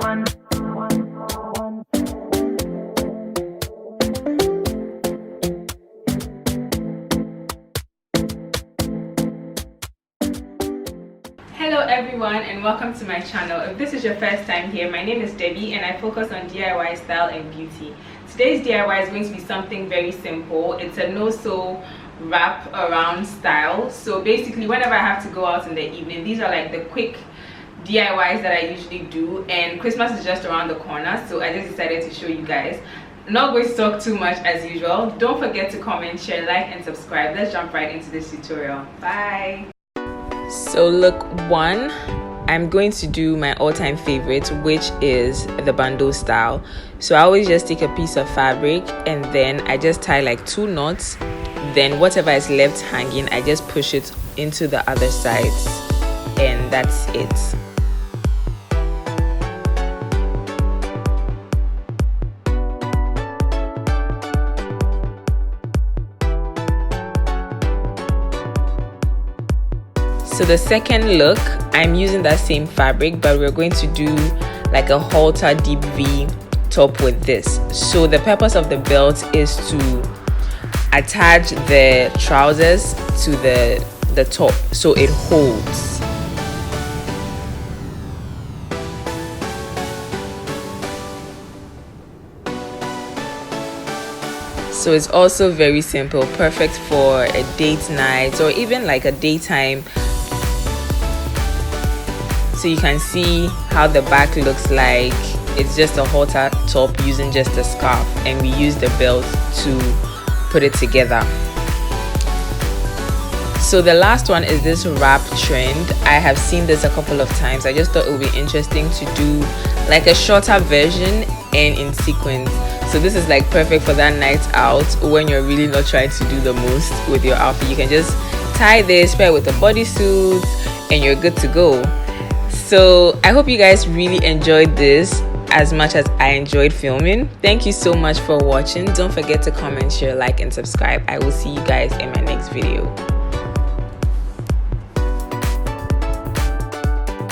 Hello everyone and welcome to my channel. If this is your first time here, my name is Debbie and I focus on DIY style and beauty. Today's DIY is going to be something very simple. It's a no-sew wrap around style. So basically whenever I have to go out in the evening, these are like the quick DIYs that I usually do, and Christmas is just around the corner, so I just decided to show you guys. I'm not going to talk too much as usual. Don't forget to comment, share, like and subscribe. Let's jump right into this tutorial. Bye. So look one, I'm going to do my all-time favorite, which is the bandeau style. So I always just take a piece of fabric and then I just tie like 2 knots, then whatever is left hanging I just push it into the other sides, and that's it. So the second look, I'm using that same fabric, but we're going to do like a halter deep V top with this. So the purpose of the belt is to attach the trousers to the top so it holds. So it's also very simple, perfect for a date night or even like a daytime. So you can see how the back looks like. It's just a halter top using just a scarf, and we use the belt to put it together. So the last one is this wrap trend. I have seen this a couple of times. I just thought it would be interesting to do like a shorter version and in sequins. So this is like perfect for that night out when you're really not trying to do the most with your outfit. You can just tie this, pair it with a bodysuit, and you're good to go. So I hope you guys really enjoyed this as much as I enjoyed filming. Thank you so much for watching. Don't forget to comment, share, like and subscribe. I will see you guys in my next video.